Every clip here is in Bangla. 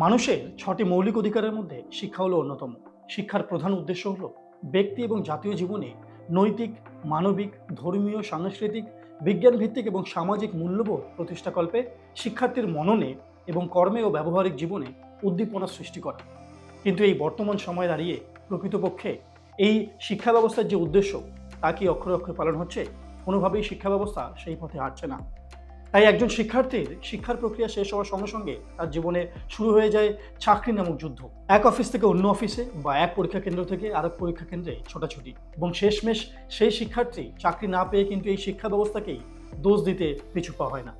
মানুষের ৬টি মৌলিক অধিকারের মধ্যে শিক্ষা হলো অন্যতম। শিক্ষার প্রধান উদ্দেশ্য হলো ব্যক্তি এবং জাতীয় জীবনে নৈতিক, মানবিক, ধর্মীয়, সাংস্কৃতিক, বিজ্ঞান ভিত্তিক এবং সামাজিক মূল্যবোধ প্রতিষ্ঠাকল্পে শিক্ষার্থীর মননে এবং কর্মে ও ব্যবহারিক জীবনে উদ্দীপনা সৃষ্টি করা। কিন্তু এই বর্তমান সময়ে দাঁড়িয়ে প্রকৃতপক্ষে এই শিক্ষা ব্যবস্থার যে উদ্দেশ্য তা কি অক্ষরে অক্ষরে পালন হচ্ছে? কোনোভাবেই শিক্ষা ব্যবস্থা সেই পথে হাঁটছে না। তাই একজন শিক্ষার্থীর শিক্ষার প্রক্রিয়া শেষ হওয়ার সঙ্গে সঙ্গে তার জীবনে শুরু হয়ে যায় চাকরি নামক যুদ্ধ। এক অফিস থেকে অন্য অফিসে বা এক পরীক্ষা কেন্দ্র থেকে আরেক পরীক্ষা কেন্দ্রে ছোটাছুটি, এবং শেষমেশ সেই শিক্ষার্থী চাকরি না পেয়ে কিন্তু এই শিক্ষা ব্যবস্থাকেই দোষ দিতে পিছু পা হয় না।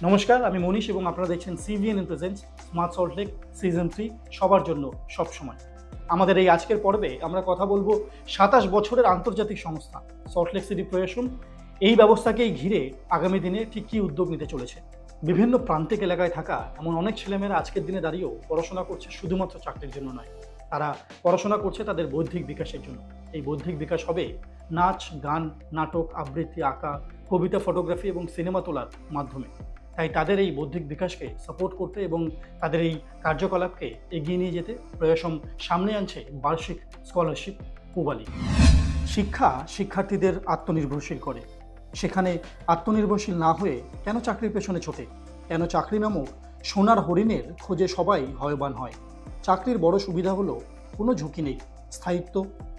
নমস্কার, আমি মনীষ এবং আপনারা দেখছেন সিভিএনএন প্রেজেন্টস স্মার্ট সল্টলেক সিজন 3, সবার জন্য সব সময়। আমাদের এই আজকের পর্বে আমরা কথা বলবো ২৭ বছরের আন্তর্জাতিক সংস্থা সল্টলেক সিটি প্রয়াসম এই ব্যবস্থাকেই ঘিরে আগামী দিনে ঠিক কী উদ্যোগ নিতে চলেছে। বিভিন্ন প্রান্তিক এলাকায় থাকা এমন অনেক ছেলেমেয়েরা আজকের দিনে দাঁড়িয়েও পড়াশোনা করছে শুধুমাত্র চাকরির জন্য নয়, তারা পড়াশোনা করছে তাদের বৌদ্ধিক বিকাশের জন্য। এই বৌদ্ধিক বিকাশ হবে নাচ, গান, নাটক, আবৃত্তি, আঁকা, কবিতা, ফটোগ্রাফি এবং সিনেমা তোলার মাধ্যমে। তাই তাদের এই বৌদ্ধিক বিকাশকে সাপোর্ট করতে এবং তাদের এই কার্যকলাপকে এগিয়ে নিয়ে যেতে প্রয়াসম সামনে আনছে বার্ষিক স্কলারশিপ পূবালী। শিক্ষা শিক্ষার্থীদের আত্মনির্ভরশীল করে। সেখানে আত্মনির্ভরশীল না হয়ে কেন চাকরির পেছনে ছোটে? কেন চাকরি নামক সোনার হরিণের খোঁজে সবাই ভয়বান হয়? চাকরির বড় সুবিধা হলো কোনো ঝুঁকি নেই, স্থায়িত্ব,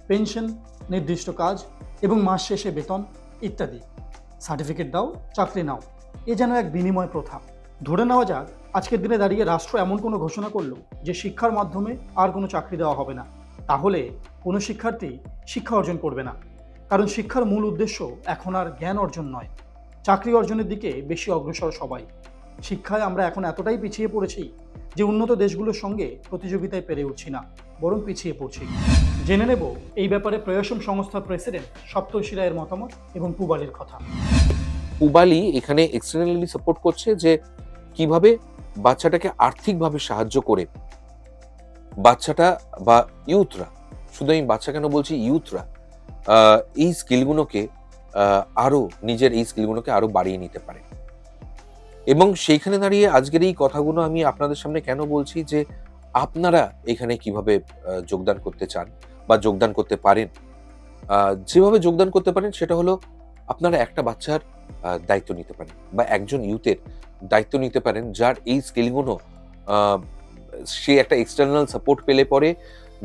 পেনশন, নির্দিষ্ট কাজ এবং মাস শেষে বেতন ইত্যাদি। সার্টিফিকেট দাও, চাকরি নাও, এ যেন এক বিনিময় প্রথা। ধরে নেওয়া যাক আজকের দিনে দাঁড়িয়ে রাষ্ট্র এমন কোনো ঘোষণা করলো যে শিক্ষার মাধ্যমে আর কোনো চাকরি দেওয়া হবে না, তাহলে কোনো শিক্ষার্থী শিক্ষা অর্জন করবে না। কারণ শিক্ষার মূল উদ্দেশ্য এখন আর জ্ঞান অর্জন নয়, চাকরি অর্জনের দিকে বেশি অগ্রসর সবাই। শিক্ষায় আমরা এখন এতটাই পিছিয়ে পড়েছি যে উন্নত দেশগুলোর সঙ্গে প্রতিযোগিতায় পেরে উঠছি না, বরং পিছিয়ে পড়ছি। জেনে নেব এই ব্যাপারে প্রয়াসম সংস্থার প্রেসিডেন্ট সপ্তর্ষি রায়ের মতামত এবং পূবালীর কথা। পূবালী এখানে এক্সটার্নালি সাপোর্ট করছে যে কিভাবে বাচ্চাটাকে আর্থিকভাবে সাহায্য করে বাচ্চাটা বা ইউথরা, শুধু আমি বাচ্চা কেন বলছি, ইউথরা এই স্কিলগুলোকে নিজের এই স্কিলগুলোকে আরো বাড়িয়ে নিতে পারে। এবং সেইখানে দাঁড়িয়ে আজকের এই কথাগুলো আমি আপনাদের সামনে কেন বলছি যে আপনারা এখানে কিভাবে যোগদান করতে চান বা যোগদান করতে পারেন। যেভাবে যোগদান করতে পারেন সেটা হলো আপনারা একটা বাচ্চার দায়িত্ব নিতে পারেন বা একজন ইউথের দায়িত্ব নিতে পারেন যার এই স্কিলগুলো সে একটা এক্সটার্নাল সাপোর্ট পেলে পরে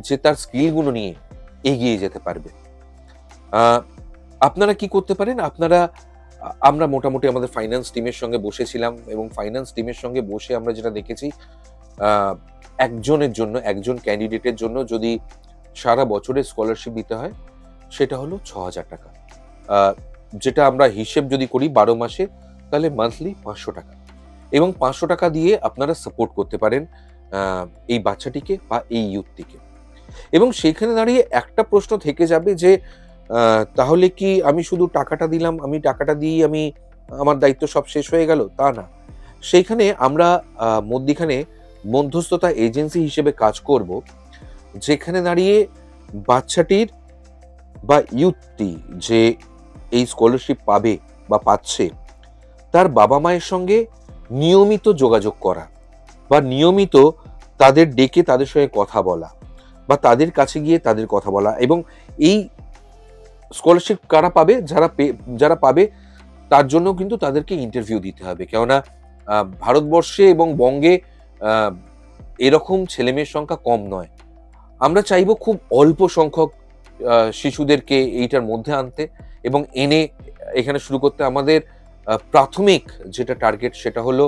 যে তার স্কিলগুলো নিয়ে এগিয়ে যেতে পারবে। আপনারা কি করতে পারেন? আমরা মোটামুটি আমাদের ফাইন্যান্স টিমের সঙ্গে বসেছিলাম এবং ফাইন্যান্স টিমের সঙ্গে বসে আমরা যেটা দেখেছি, একজন ক্যান্ডিডেটের জন্য যদি সারা বছরের স্কলারশিপ দিতে হয় সেটা হলো ৬,০০০ টাকা। যেটা আমরা হিসেব যদি করি ১২ মাসে, তাহলে মান্থলি ৫০০ টাকা। এবং ৫০০ টাকা দিয়ে আপনারা সাপোর্ট করতে পারেন এই বাচ্চাটিকে বা এই ইউথটিকে। এবং সেইখানে দাঁড়িয়ে একটা প্রশ্ন থেকে যাবে যে তাহলে কি আমি শুধু টাকাটা দিলাম, আমি টাকাটা দিয়ে আমার দায়িত্ব সব শেষ হয়ে গেল? তা না। সেইখানে আমরা মধ্যিখানে মধ্যস্থতা এজেন্সি হিসেবে কাজ করব, যেখানে দাঁড়িয়ে বাচ্চাটির বা ইউথটি যে এই স্কলারশিপ পাবে বা পাচ্ছে তার বাবা মায়ের সঙ্গে নিয়মিত যোগাযোগ করা বা নিয়মিত তাদের ডেকে তাদের সঙ্গে কথা বলা বা তাদের কাছে গিয়ে তাদের কথা বলা। এবং এই স্কলারশিপ কারা পাবে? যারা পাবে তার জন্য কিন্তু তাদেরকে ইন্টারভিউ দিতে হবে, কেননা ভারতবর্ষে এবং বঙ্গে এরকম ছেলেমেয়ের সংখ্যা কম নয়। আমরা চাইবো খুব অল্প সংখ্যক শিশুদেরকে এইটার মধ্যে আনতে এবং এনে এখানে শুরু করতে। আমাদের প্রাথমিক যেটা টার্গেট সেটা হলো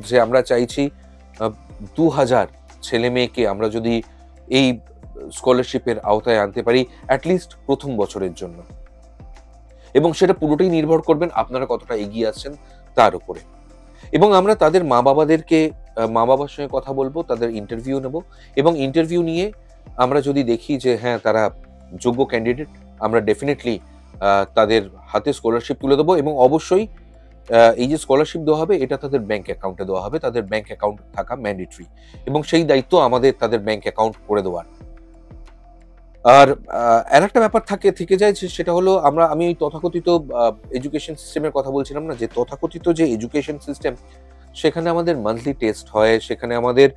যে আমরা চাইছি ২,০০০ ছেলে মেয়েকে আমরা যদি এই স্কলারশিপের আওতায় আনতে পারি অ্যাটলিস্ট প্রথম বছরের জন্য। এবং সেটা পুরোটাই নির্ভর করবেন আপনারা কতটা এগিয়ে আসছেন তার উপরে। এবং আমরা তাদের মা বাবার সঙ্গে কথা বলবো, তাদের ইন্টারভিউ নেব এবং ইন্টারভিউ নিয়ে আমরা যদি দেখি যে হ্যাঁ তারা যোগ্য ক্যান্ডিডেট, আমরা ডেফিনেটলি তাদের হাতে স্কলারশিপ তুলে দেবো। এবং অবশ্যই এই যে স্কলারশিপ দেওয়া হবে এটা তাদের ব্যাংক অ্যাকাউন্টে দেওয়া হবে, তাদের ব্যাংক অ্যাকাউন্ট থাকা ম্যান্ডেটরি এবং সেই দায়িত্ব আমাদের তাদের ব্যাংক অ্যাকাউন্ট করে দেওয়ার। আর একটা ব্যাপার থেকে যায় সেটা হলো আমি এই তথাকথিত এডুকেশন সিস্টেমের কথা বলছিলাম না, যে তথাকথিত যে এডুকেশন সিস্টেম, সেখানে আমাদের মান্থলি টেস্ট হয়, সেখানে আমাদের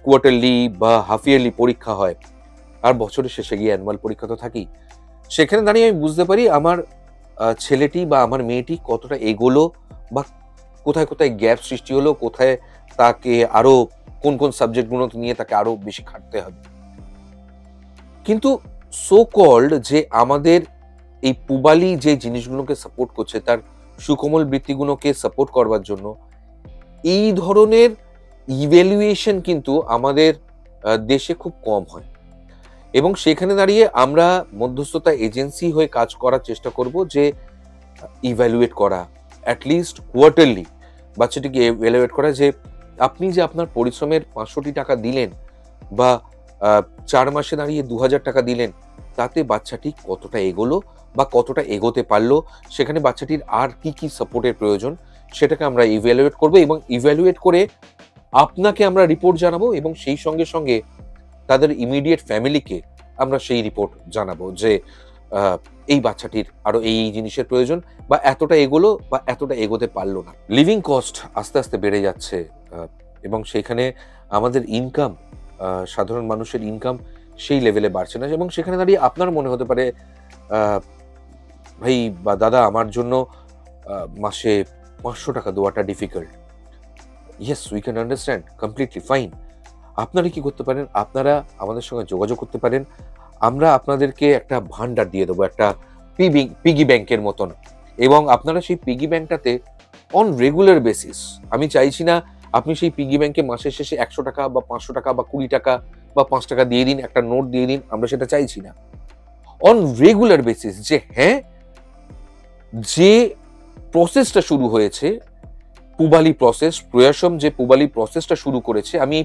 কোয়ার্টারলি বা হাফ ইয়ারলি পরীক্ষা হয়, আর বছরের শেষে গিয়ে অ্যানুয়াল পরীক্ষা তো থাকেই। সেখানে দাঁড়িয়ে আমি বুঝতে পারি আমার ছেলেটি বা আমার মেয়েটি কতটা এগোলো, বা কোথায় কোথায় গ্যাপ সৃষ্টি হলো, কোথায় তাকে আরো কোন কোন সাবজেক্টগুলো নিয়ে তাকে আরো বেশি খাটতে হবে। কিন্তু সো কল্ড যে আমাদের এই পুবালি যে জিনিসগুলোকে সাপোর্ট করছে, তার সুকোমল বৃত্তিগুলোকে সাপোর্ট করবার জন্য এই ধরনের ইভ্যালুয়েশন কিন্তু আমাদের দেশে খুব কম হয়। এবং সেখানে দাঁড়িয়ে আমরা মধ্যস্থতা এজেন্সি হয়ে কাজ করার চেষ্টা করব যে ইভ্যালুয়েট করা, অ্যাটলিস্ট কোয়ার্টারলি বাচ্চাটিকে ইভ্যালুয়েট করা, যে আপনি যে আপনার পরিশ্রমের 500টি টাকা দিলেন বা 4 মাসে দাঁড়িয়ে 2000 টাকা দিলেন, তাতে বাচ্চাটি কতটা এগোলো বা কতটা এগোতে পারলো, সেখানে বাচ্চাটির আর কি কি সাপোর্টের প্রয়োজন সেটাকে আমরা ইভ্যালুয়েট করব, এবং ইভ্যালুয়েট করে আপনাকে আমরা রিপোর্ট জানাবো, এবং সেই সঙ্গে সঙ্গে তাদের ইমিডিয়েট ফ্যামিলিকে আমরা সেই রিপোর্ট জানাবো যে এই বাচ্চাটির আরো এই জিনিসের প্রয়োজন, বা এতটা এগোলো বা এতটা এগোতে পারলো না। লিভিং কস্ট আস্তে আস্তে বেড়ে যাচ্ছে, এবং সেখানে আমাদের ইনকাম, সাধারণ মানুষের ইনকাম সেই লেভেলে বাড়ছে না। এবং সেখানে দাঁড়িয়ে আপনার মনে হতে পারে ভাই বা দাদা, আমার জন্য মাসে 500 টাকা দেওয়াটা difficult. Yes, we can understand, completely fine. আপনারা কি করতে পারেন, আপনারা আমাদের সঙ্গে যোগাযোগ করতে পারেন, আমরা আপনাদেরকে একটা ভান্ডার দিয়ে দেবো, একটা পিগি ব্যাংকের মতন, এবং আপনারা সেই পিগি ব্যাংকটাতে অন রেগুলার বেসিস, আমি চাইছি না আপনি সেই পিগি ব্যাংকে মাসের শেষে 100 টাকা বা 500 টাকা বা 20 টাকা বা 5 টাকা দিয়ে দিন, একটা নোট দিয়ে দিন, আমরা সেটা চাইছি না। অন রেগুলার বেসিস, যে হ্যাঁ, যে প্রসেসটা শুরু হয়েছে, পুবালি প্রসেস, প্রয়াসম যে পুবালি প্রসেসটা শুরু করেছে, আমি এই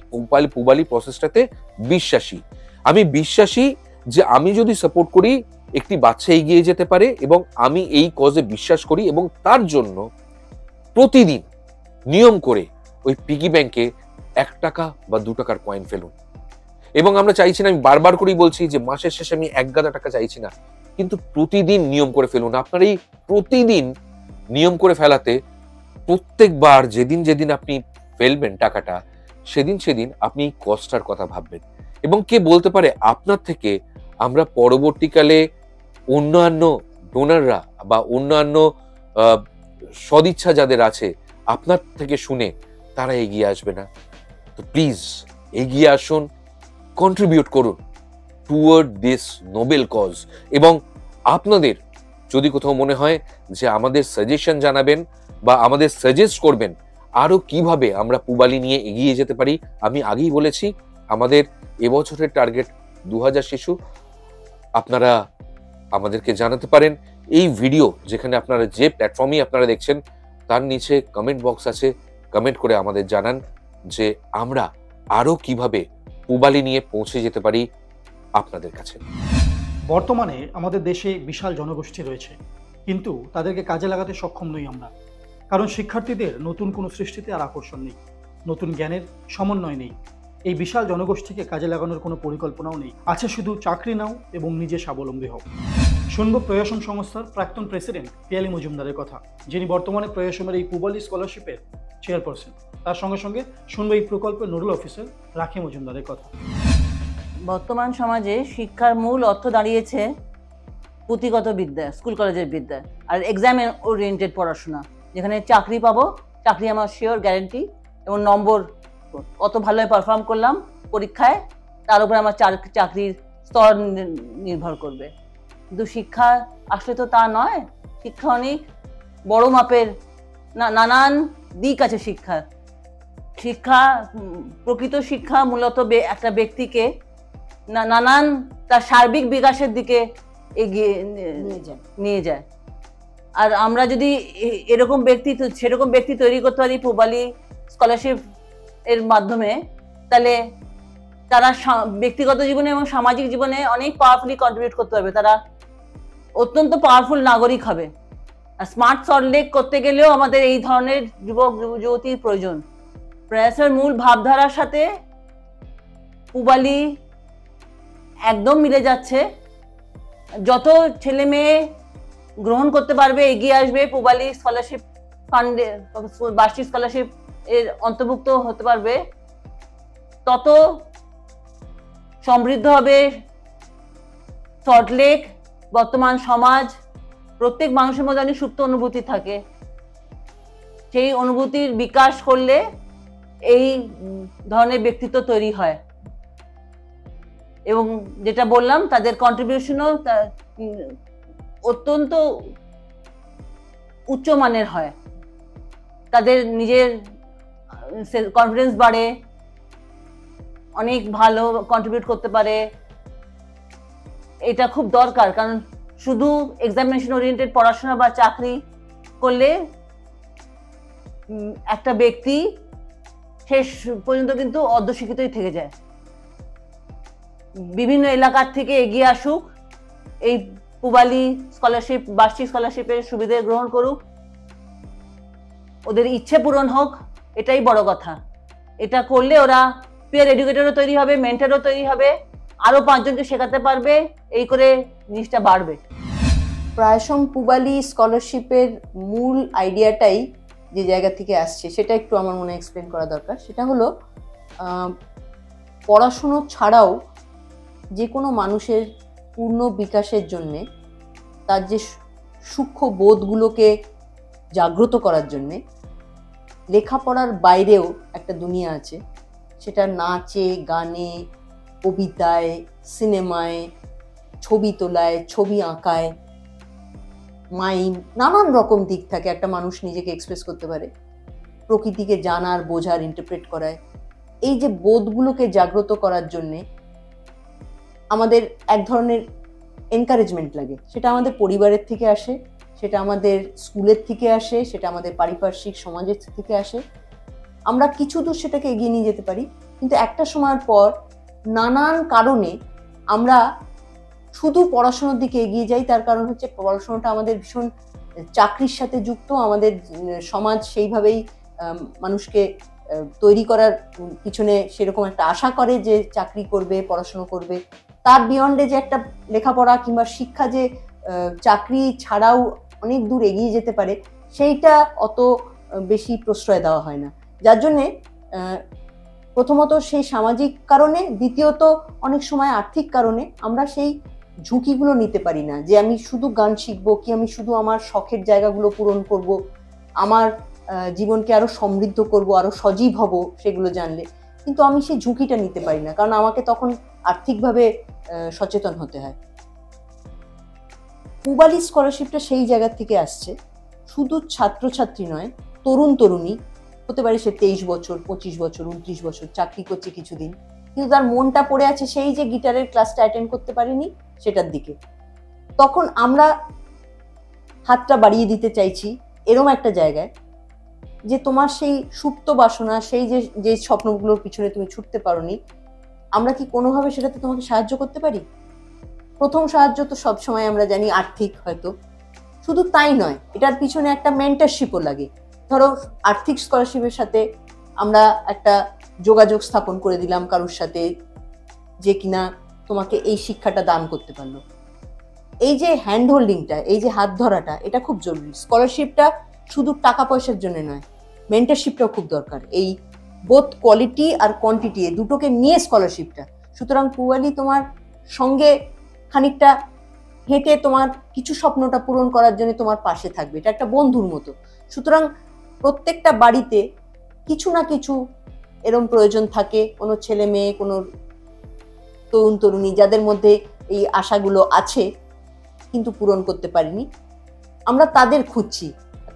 পুবালি প্রসেসটাতে বিশ্বাসী। আমি বিশ্বাসী যে আমি যদি সাপোর্ট করি, একটি বাচ্চা এগিয়ে যেতে পারে, এবং আমি এই কজে বিশ্বাস করি, এবং তার জন্য প্রতিদিন নিয়ম করে ওই পিগি ব্যাংকে 1 টাকা বা 2 টাকার কয়েন ফেলুন। এবং আমরা চাইছি না, আমি বারবার করেই বলছি যে মাসের শেষে আমি 1 গাদা টাকা চাইছি না, কিন্তু প্রতিদিন নিয়ম করে ফেলুন। আপনার এই প্রতিদিন নিয়ম করে ফেলাতে প্রত্যেকবার যেদিন যেদিন আপনি ফেলবেন টাকাটা, সেদিন সেদিন আপনি এই কষ্টটার কথা ভাববেন। এবং কে বলতে পারে, আপনার থেকে আমরা পরবর্তীকালে অন্যান্য ডোনাররা বা অন্যান্য সদিচ্ছা যাদের আছে, আপনার থেকে শুনে তারা এগিয়ে আসবে না? তো প্লিজ এগিয়ে আসুন, কন্ট্রিবিউট করুন টুয়ার্ড দিস নোবেল কজ। এবং আপনাদের যদি কোথাও মনে হয় যে আমাদের সাজেশন জানাবেন বা আমাদের সাজেস্ট করবেন আরো কিভাবে আমরা পুবালি নিয়ে এগিয়ে যেতে পারি, আমি আগেই বলেছি আমাদের এবছরের টার্গেট 2000 শিশু। আপনারা আমাদেরকে জানাতে পারেন এই ভিডিও, যেখানে আপনারা যে প্ল্যাটফর্মে আপনারা দেখছেন তার নিচে কমেন্ট বক্স আছে, কমেন্ট করে আমাদের জানান যে আমরা আরো কিভাবে পুবালি নিয়ে পৌঁছে যেতে পারি আপনাদের কাছে। বর্তমানে আমাদের দেশে বিশাল জনগোষ্ঠী রয়েছে, কিন্তু তাদেরকে কাজে লাগাতে সক্ষম নই আমরা। কারণ শিক্ষার্থীদের নতুন কোনো সৃষ্টিতে আর আকর্ষণ নেই, নতুন জ্ঞানের সমন্বয় নেই, এই বিশাল জনগোষ্ঠীকে কাজে লাগানোর কোনো পরিকল্পনাও নেই। আছে শুধু চাকরি নাও এবং নিজে স্বাবলম্বী হও। শুনব প্রয়াসম সংস্থার প্রাক্তন প্রেসিডেন্ট পিয়ালি মজুমদারের কথা, যিনি বর্তমানে প্রয়াসমের এই পুবালি স্কলারশিপের চেয়ারপারসন। তার সঙ্গে সঙ্গে শুনব এই প্রকল্পের নোডাল অফিসার রাখি মজুমদারের কথা। বর্তমান সমাজে শিক্ষার মূল অর্থ দাঁড়িয়েছে পুঁথিগত বিদ্যা, স্কুল কলেজের বিদ্যা, আর এক্সাম ওরিয়েন্টেড পড়াশোনা, যেখানে চাকরি পাবো, চাকরি আমার শিওর গ্যারেন্টি, এবং নম্বর কত ভালোভাবে পারফর্ম করলাম পরীক্ষায়, তার উপরে আমার চাকরির স্তর নির্ভর করবে। কিন্তু শিক্ষা আসলে তো তা নয়। শিক্ষা অনেক বড় মাপের, নানান দিক আছে শিক্ষা। শিক্ষা, প্রকৃত শিক্ষা মূলত একটা ব্যক্তিকে নানান তার সার্বিক বিকাশের দিকে এগিয়ে নিয়ে যায়। আর আমরা যদি সেরকম ব্যক্তি তৈরি করতে পারি পুবালি স্কলারশিপ এর মাধ্যমে, তাহলে তারা ব্যক্তিগত জীবনে এবং সামাজিক জীবনে অনেক পাওয়ারফুলি কন্ট্রিবিউট করতে পারবে। তারা অত্যন্ত পাওয়ারফুল নাগরিক হবে। আর স্মার্ট সল্টলেক করতে গেলেও আমাদের এই ধরনের যুবক যুবতীর প্রয়োজন। প্রয়াসের মূল ভাবধারার সাথে পুবালি একদম মিলে যাচ্ছে। যত ছেলে মেয়ে গ্রহণ করতে পারবে, এগিয়ে আসবে, পুবালি স্কলারশিপ ফান্ডে, বার্ষিক স্কলারশিপ এর অন্তর্ভুক্ত হতে পারবে, তত সমৃদ্ধ হবে সল্টলেক, বর্তমান সমাজ। প্রত্যেক মানুষের মধ্যে অনেক সুপ্ত অনুভূতি থাকে, সেই অনুভূতির বিকাশ করলে এই ধরনের ব্যক্তিত্ব তৈরি হয়। এবং যেটা বললাম, তাদের কন্ট্রিবিউশনও অত্যন্ত উচ্চমানের হয়। তাদের নিজের কনফিডেন্স বাড়ে, অনেক ভালো কন্ট্রিবিউট করতে পারে। এটা খুব দরকার, কারণ শুধু এক্সামিনেশন ওরিয়েন্টেড পড়াশোনা বা চাকরি করলে একটা ব্যক্তি শেষ পর্যন্ত কিন্তু অর্ধশিক্ষিতই থেকে যায়। বিভিন্ন এলাকার থেকে এগিয়ে আসুক, এই পূবালী স্কলারশিপ, বার্ষিক স্কলারশিপের সুবিধা গ্রহণ করুক, ওদের ইচ্ছে পূরণ হোক, এটাই বড় কথা। এটা করলে ওরা পিয়ার এডুকেটরও তৈরি হবে, মেন্টরও তৈরি হবে, আরো 5 জনকে শেখাতে পারবে, এই করে জিনিসটা বাড়বে। প্রায়শম পূবালী স্কলারশিপের মূল আইডিয়াটাই যে জায়গা থেকে আসছে সেটা একটু আমার মনে এক্সপ্লেন করা দরকার। সেটা হলো পড়াশুনো ছাড়াও যে কোনো মানুষের পূর্ণ বিকাশের জন্যে, তার যে সূক্ষ্ম বোধগুলোকে জাগ্রত করার জন্যে লেখাপড়ার বাইরেও একটা দুনিয়া আছে। সেটা নাচে, গানে, কবিতায়, সিনেমায়, ছবি তোলায়, ছবি আঁকায়, মাইম, নানান রকম দিক থাকে একটা মানুষ নিজেকে এক্সপ্রেস করতে পারে, প্রকৃতিকে জানার, বোঝার, ইন্টারপ্রেট করায়। এই যে বোধগুলোকে জাগ্রত করার জন্যে আমাদের এক ধরনের এনকারেজমেন্ট লাগে। সেটা আমাদের পরিবারের থেকে আসে, সেটা আমাদের স্কুলের থেকে আসে, সেটা আমাদের পারিপার্শ্বিক সমাজের থেকে আসে। আমরা কিছু দূর সেটাকে এগিয়ে নিয়ে যেতে পারি, কিন্তু একটা সময়ের পর নানান কারণে আমরা শুধু পড়াশোনার দিকে এগিয়ে যাই। তার কারণ হচ্ছে পড়াশোনাটা আমাদের ভীষণ চাকরির সাথে যুক্ত। আমাদের সমাজ সেইভাবেই মানুষকে তৈরি করার পিছনে সেরকম একটা আশা করে যে চাকরি করবে, পড়াশোনা করবে। তার বিয়ন্ডে যে একটা লেখাপড়া কিংবা শিক্ষা যে চাকরি ছাড়াও অনেক দূর এগিয়ে যেতে পারে, সেইটা অত বেশি প্রশ্রয় দেওয়া হয় না। যার জন্যে প্রথমত সেই সামাজিক কারণে, দ্বিতীয়ত অনেক সময় আর্থিক কারণে আমরা সেই ঝুঁকিগুলো নিতে পারি না যে আমি শুধু গান শিখবো, কি আমি শুধু আমার শখের জায়গাগুলো পূরণ করব, আমার জীবনকে আরো সমৃদ্ধ করব, আরো সজীব হব সেগুলো জানলে। কিন্তু আমি সেই ঝুঁকিটা নিতে পারি না, কারণ আমাকে তখন আর্থিকভাবে সচেতন হতে হয়। পূবালী স্কলারশিপটা সেই জায়গা থেকে আসছে। শুধু ছাত্রছাত্রী নয়, তরুণ তরুণী হতে পারে, সে 23 বছর, 25 বছর, 29 বছর, চাকরি করছে কিছুদিন, কিন্তু তার মনটা পড়ে আছে সেই যে গিটারের ক্লাসটা অ্যাটেন্ড করতে পারেনি সেটার দিকে। তখন আমরা হাতটা বাড়িয়ে দিতে চাইছি এরম একটা জায়গায় যে তোমার সেই সুপ্ত বাসনা, সেই যে স্বপ্নগুলোর পিছনে তুমি ছুটতে পারোনি, আমরা কি কোনোভাবে সেটাতে তোমাকে সাহায্য করতে পারি? প্রথম সাহায্য তো সবসময় আমরা জানি আর্থিক, হয়তো শুধু তাই নয়, এটার পিছনে একটা মেন্টরশিপও লাগে। ধরো আর্থিক স্কলারশিপের সাথে আমরা একটা যোগাযোগ স্থাপন করে দিলাম কারোর সাথে, যে কিনা তোমাকে এই শিক্ষাটা দান করতে পারলো। এই যে হ্যান্ড হোল্ডিংটা, এই যে হাত ধরাটা, এটা খুব জরুরি। স্কলারশিপটা শুধু টাকা পয়সার জন্য নয়, মেন্টরশিপটাও খুব দরকার। এই বোথ কোয়ালিটি আর কোয়ান্টিটি, এই দুটোকে নিয়ে স্কলারশিপটা। সুতরাং পূবালী তোমার সঙ্গে খানিকটা হেঁটে তোমার কিছু স্বপ্নটা পূরণ করার জন্য তোমার পাশে থাকবে। এটা একটা বন্ধুর মতো। সুতরাং প্রত্যেকটা বাড়িতে কিছু না কিছু এরম প্রয়োজন থাকে, কোনো ছেলে মেয়ে, কোনো তরুণ তরুণী যাদের মধ্যে এই আশাগুলো আছে কিন্তু পূরণ করতে পারিনি, আমরা তাদের খুঁজছি,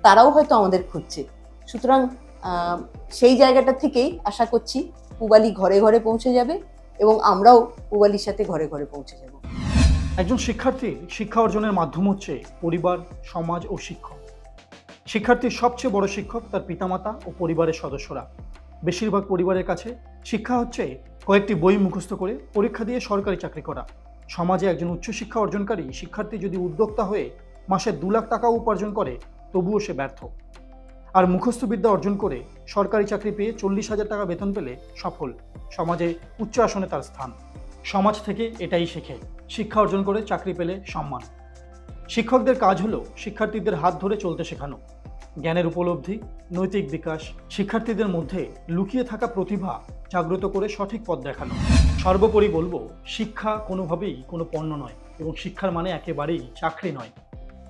তারাও হয়তো আমাদের খুঁজছে। সুতরাং সেই জায়গাটা থেকেই আশা করছি পূবালী ঘরে ঘরে পৌঁছে যাবে এবং আমরাও পূবালীর সাথে ঘরে ঘরে পৌঁছে যাব। একজন শিক্ষার্থীর শিক্ষা অর্জনের মাধ্যম হচ্ছে পরিবার, সমাজ ও শিক্ষক। শিক্ষার্থীর সবচেয়ে বড় শিক্ষক তার পিতামাতা ও পরিবারের সদস্যরা। বেশিরভাগ পরিবারের কাছে শিক্ষা হচ্ছে কয়েকটি বই মুখস্থ করে পরীক্ষা দিয়ে সরকারি চাকরি করা। সমাজে একজন উচ্চশিক্ষা অর্জনকারী শিক্ষার্থী যদি উদ্যোক্তা হয়ে মাসে 2 লাখ টাকাও উপার্জন করে, তবুও সে ব্যর্থ। আর মুখস্থ বিদ্যা অর্জন করে সরকারি চাকরি পেয়ে 40,000 টাকা বেতন পেলে সফল, সমাজে উচ্চ আসনে তার স্থান। সমাজ থেকে এটাই শেখে, শিক্ষা অর্জন করে চাকরি পেলে সম্মান। শিক্ষকদের কাজ হলো শিক্ষার্থীদের হাত ধরে চলতে শেখানো, জ্ঞানের উপলব্ধি, নৈতিক বিকাশ, শিক্ষার্থীদের মধ্যে লুকিয়ে থাকা প্রতিভা জাগ্রত করে সঠিক পথ দেখানো। সর্বোপরি বলবো, শিক্ষা কোনোভাবেই কোনো পণ্য নয় এবং শিক্ষার মানে একেবারেই চাকরি নয়।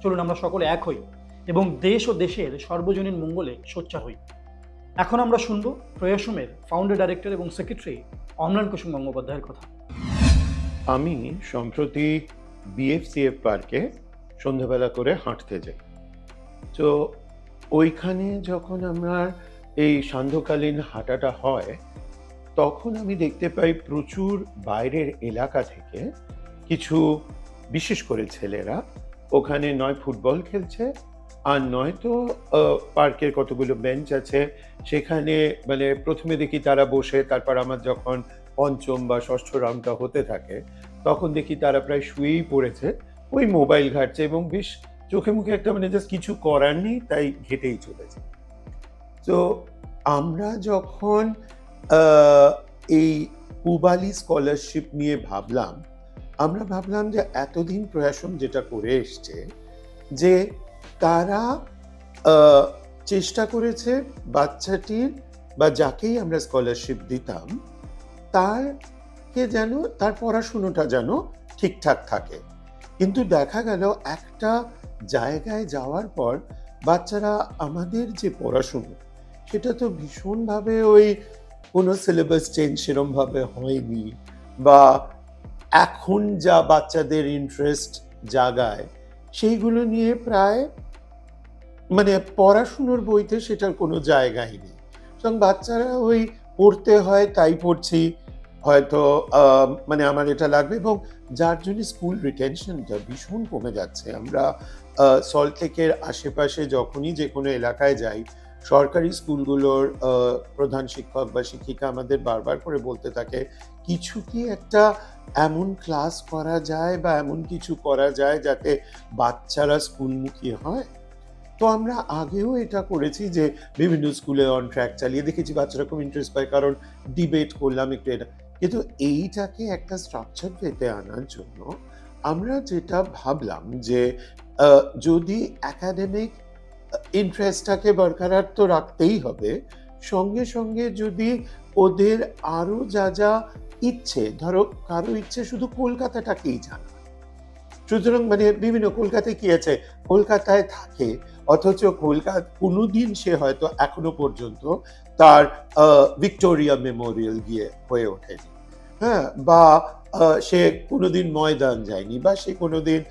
চলুন আমরা সকলে এক হই এবং দেশ ও দেশের সর্বজনীন মঙ্গলে সোচ্চার হই। এখন আমরা শুনবো প্রয়াসমের ফাউন্ডার ডাইরেক্টর এবং সেক্রেটারি অম্লান কুসুম গঙ্গোপাধ্যায়ের কথা। আমি সম্প্রতি বিএফসিএফ পার্কে সন্ধ্যাবেলা করে হাঁটতে যাই। তো ওইখানে যখন আমার এই সান্ধ্যকালীন হাঁটাটা হয়, তখন আমি দেখতে পাই প্রচুর বাইরের এলাকা থেকে কিছু, বিশেষ করে ছেলেরা, ওখানে নয় ফুটবল খেলছে আর নয়তো পার্কের কতগুলো বেঞ্চ আছে সেখানে, মানে প্রথমে দেখি তারা বসে, তারপর আমার যখন পঞ্চম বা ষষ্ঠ রাউন্ডটা হতে থাকে তখন দেখি তারা প্রায় শুয়েই পড়েছে, ওই মোবাইল ঘাটছে এবং বেশ চোখে মুখে একটা মানে জাস্ট কিছু করার নেই তাই ঘেটেই চলেছে। তো আমরা যখন এই পূবালী স্কলারশিপ নিয়ে আমরা ভাবলাম যে এতদিন প্রয়াসম যেটা করে এসছে, যে তারা চেষ্টা করেছে বাচ্চাটির বা যাকেই আমরা স্কলারশিপ দিতাম তারকে যেন তার পড়াশুনোটা যেন ঠিকঠাক থাকে। কিন্তু দেখা গেল একটা জায়গায় যাওয়ার পর বাচ্চারা আমাদের যে পড়াশুনো সেটা তো ভীষণভাবে ওই কোনো সিলেবাস চেঞ্জ সেরমভাবে হয়নি, বা এখন যা বাচ্চাদের ইন্টারেস্ট জাগায় সেইগুলো নিয়ে প্রায় মানে পড়াশুনোর বইতে সেটার কোনো জায়গাই নেই। সুতরাং বাচ্চারা ওই পড়তে হয় তাই পড়ছি, হয়তো মানে আমার এটা লাগবে, এবং যার জন্য স্কুল রিটেনশনটা ভীষণ কমে যাচ্ছে। আমরা সল্টলেকের আশেপাশে যখনই যে কোনো এলাকায় যাই, সরকারি স্কুলগুলোর প্রধান শিক্ষক বা শিক্ষিকা আমাদের বারবার করে বলতে থাকে, কিছু কি একটা এমন ক্লাস করা যায় বা এমন কিছু করা যায় যাতে বাচ্চারা স্কুলমুখী হয়। তো আমরা আগেও এটা করেছি যে বিভিন্ন স্কুলে অন ট্র্যাক চালিয়ে দেখেছি, বাচ্চারা খুব ইন্টারেস্ট পায়, কারণ ডিবেট করলাম একটু এটা। কিন্তু এইটাকে একটা স্ট্রাকচার পেতে আনার জন্য আমরা যেটা ভাবলাম যে যদি একাডেমিক ইন্টারেস্টটাকে বরকরার তো রাখতেই হবে, সঙ্গে সঙ্গে যদি ওদের আরো যা যা ইচ্ছে, ধরো কারো ইচ্ছে শুধু কলকাতাটাকেই জানা, সুতরাং মানে বিভিন্ন কলকাতায় কি আছে, কলকাতায় থাকে অথচ কলকাতা কোনোদিন সে হয়তো এখনো পর্যন্ত তার ভিক্টোরিয়া মেমোরিয়াল গিয়ে হয়ে ওঠেনি, হ্যাঁ, বা সে কোনোদিন ময়দান যায়নি, বা সে কোনোদিন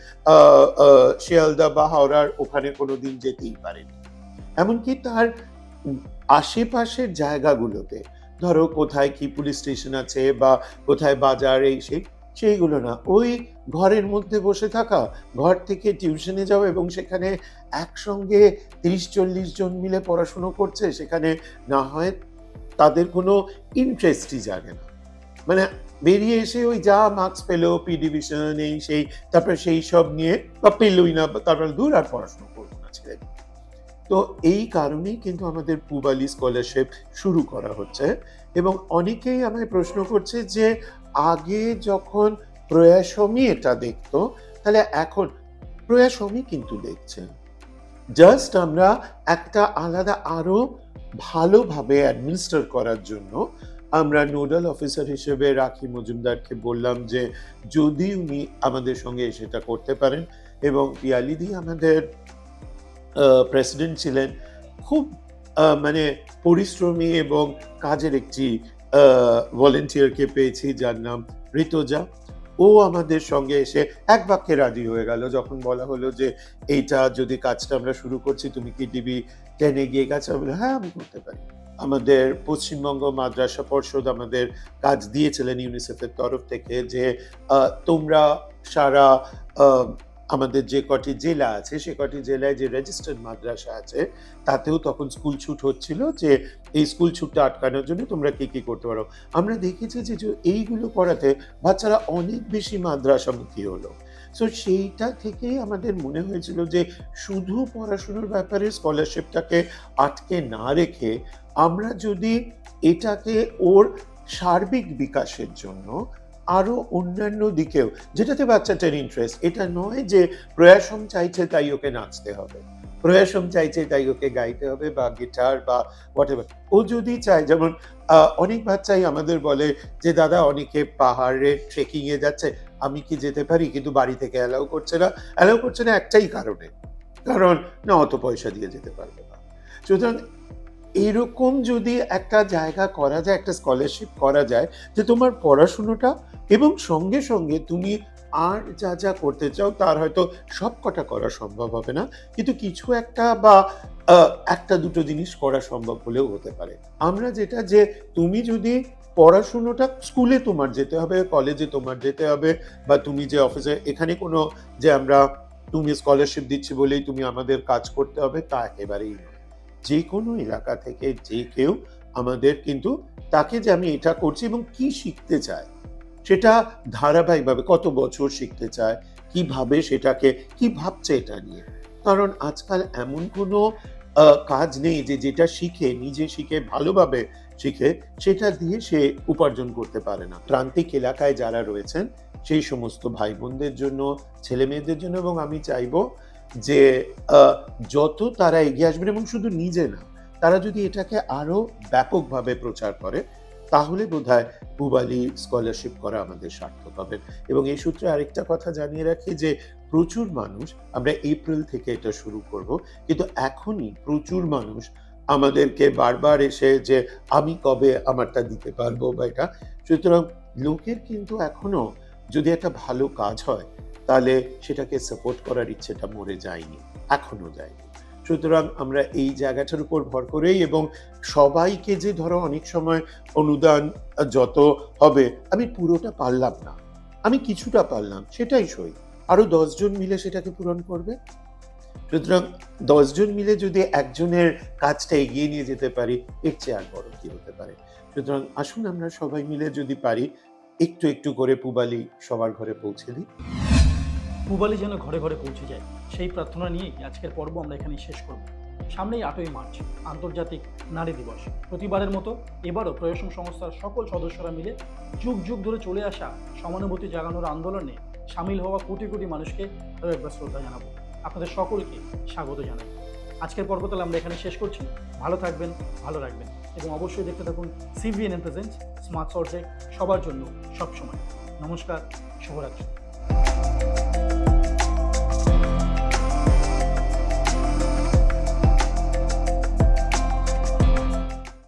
শিয়ালদা বা হাওড়ার ওখানে কোনোদিন যেতেই পারেনি। এমনকি তার আশেপাশের জায়গাগুলোতে, ধরো কোথায় কি পুলিশ স্টেশন আছে বা কোথায় বাজার, এই সেইগুলো না, ওই ঘরের মধ্যে বসে থাকা, ঘর থেকে টিউশনে যাওয়া এবং সেখানে একসঙ্গে 30-40 জন মিলে পড়াশুনো করছে, সেখানে না হয় তাদের কোনো ইন্টারেস্টই জাগে না, মানে বেরিয়ে এসে ওই যা মার্কস পেলো, পি ডিভিশন এই সেই, তারপরে সেই সব নিয়ে বা পেলই না, তারপরে দূর আর পড়াশুনো করবো না ছেড়ে। তো এই কারণেই কিন্তু আমাদের পূবালী স্কলারশিপ শুরু করা হচ্ছে। এবং অনেকেই আমায় প্রশ্ন করছে যে আগে যখন প্রয়াসমই এটা দেখতো, তাহলে এখন প্রয়াসমই কিন্তু দেখছে, জাস্ট আমরা একটা আলাদা আরো ভালোভাবে অ্যাডমিনিস্টার করার জন্য আমরা নোডাল অফিসার হিসেবে রাখি মজুমদারকে বললাম যে যদি উনি আমাদের সঙ্গে সেটা করতে পারেন। এবং পিয়ালিদি আমাদের প্রেসিডেন্ট ছিলেন, খুব মানে পরিশ্রমী এবং কাজের একটি ভলেন্টিয়ারকে পেয়েছি যার নাম ঋতুজা। ও আমাদের সঙ্গে এসে এক বাক্যে রাজি হয়ে গেল যখন বলা হলো যে এইটা যদি কাজটা আমরা শুরু করছি, তুমি কি ডিবি 10-এ গিয়ে কাজ হবে? হ্যাঁ, আমি করতে পারি। আমাদের পশ্চিমবঙ্গ মাদ্রাসা পর্ষদ আমাদের কাজ দিয়েছিলেন ইউনিসেফের তরফ থেকে যে তোমরা সারা আমাদের যে কটি জেলা আছে সে কটি জেলায় যে রেজিস্টার্ড মাদ্রাসা আছে তাতেও তখন স্কুল ছুট হচ্ছিল, যে এই স্কুল ছুটটা আটকানোর জন্য তোমরা কি কি করতে পারো। আমরা দেখেছি যে এইগুলো করাতে বাচ্চারা অনেক বেশি মাদ্রাসামুখী হলো। সো সেইটা থেকেই আমাদের মনে হয়েছিল যে শুধু পড়াশোনার ব্যাপারে স্কলারশিপটাকে আটকে না রেখে আমরা যদি এটাকে ওর সার্বিক বিকাশের জন্য আরো অন্যান্য দিকেও, যেটাতে বাচ্চাটার ইন্টারেস্ট, এটা নয় যে প্রয়াসম চাইছে তাই ওকে নাচতে হবে, প্রয়াসম চাইছে তাই ওকে গাইতে হবে বা গিটার বা হোয়াট এভার। ও যদি চায়, যেমন অনেক বাচ্চাই আমাদের বলে যে দাদা অনেকে পাহাড়ে ট্রেকিং এ যাচ্ছে, আমি কি যেতে পারি, কিন্তু বাড়ি থেকে অ্যালাউ করছে না একটাই কারণে, কারণ না অত পয়সা দিয়ে যেতে পারবে না। সুতরাং এরকম যদি একটা জায়গা করা যায়, একটা স্কলারশিপ করা যায়, যে তোমার পড়াশুনোটা এবং সঙ্গে সঙ্গে তুমি আর যা যা করতে চাও তার হয়তো সব কটা করা সম্ভব হবে না, কিন্তু কিছু একটা বা একটা দুটো জিনিস করা সম্ভব হলেও হতে পারে। আমরা যেটা, যে তুমি যদি পড়াশুনোটা স্কুলে তোমার যেতে হবে, কলেজে তোমার যেতে হবে, বা তুমি যে অফিসে, এখানে কোনো যে আমরা তুমি স্কলারশিপ দিচ্ছি বলেই তুমি আমাদের কাজ করতে হবে তা একেবারেই নয়। যে কোনো এলাকা থেকে যে কেউ আমাদের কিন্তু তাকে যে আমি এটা করছি এবং কি শিখতে চায় সেটা ধারাবাহিকভাবে কত বছর শিখতে চায়, কিভাবে সেটাকে কি ভাবছে এটা নিয়ে। কারণ আজকাল এমন কোনো কাজ নেই যে যেটা শিখে, নিজে শিখে, ভালোভাবে শিখে সেটা দিয়ে সে উপার্জন করতে পারে না। প্রান্তিক এলাকায় যারা রয়েছেন সেই সমস্ত ভাই বোনদের জন্য, ছেলে মেয়েদের জন্য, এবং আমি চাইবো যে যত তারা এগিয়ে আসবেন, এবং শুধু নিজে না, তারা যদি এটাকে আরো ব্যাপকভাবে প্রচার করে তাহলে বোধহয় পূবালী স্কলারশিপ করা আমাদের সার্থক হবে। এবং এই সূত্রে আরেকটা কথা জানিয়ে রাখি যে প্রচুর মানুষ, আমরা এপ্রিল থেকে এটা শুরু করব, কিন্তু এখনই প্রচুর মানুষ আমাদেরকে বারবার এসে যে আমি কবে আমারটা দিতে পারবো বা এটা। সুতরাং লোকের কিন্তু এখনো যদি একটা ভালো কাজ হয় তাহলে সেটাকে সাপোর্ট করার ইচ্ছেটা মরে যায়নি, এখনো যায়নি। সুতরাং আমরা এই জায়গাটার উপর ভর করেই, এবং সবাইকে যে ধরো অনেক সময় অনুদান যত হবে আমি পুরোটা পারলাম না, আমি কিছুটা পারলাম, সেটাই সই, আরো 10 জন মিলে সেটাকে পূরণ করবে। সুতরাং 10 জন মিলে যদি একজনের কাজটা এগিয়ে নিয়ে যেতে পারি, এর চেয়ে আর বড় কি হতে পারে। সুতরাং আসুন আমরা সবাই মিলে যদি পারি একটু একটু করে পূবালী সবার ঘরে পৌঁছে দিই। পূবালী যেন ঘরে ঘরে পৌঁছে যায়, সেই প্রার্থনা নিয়েই আজকের পর্ব আমরা এখানেই শেষ করব। সামনেই 8ই মার্চ আন্তর্জাতিক নারী দিবস। প্রতিবারের মতো এবারও প্রয়াসম সংস্থার সকল সদস্যরা মিলে যুগ যুগ ধরে চলে আসা সমানুভূতি জাগানোর আন্দোলনে সামিল হওয়া কোটি কোটি মানুষকে একবার শ্রদ্ধা জানাবো। আপনাদের সকলকে স্বাগত জানাই। আজকের পর্ব তাহলে আমরা এখানে শেষ করছি। ভালো থাকবেন, ভালো রাখবেন, এবং অবশ্যই দেখতে থাকুন CVNN প্রেজেন্টস স্মার্ট সল্টটেক, সবার জন্য সবসময়। নমস্কার, শুভরাত্রি।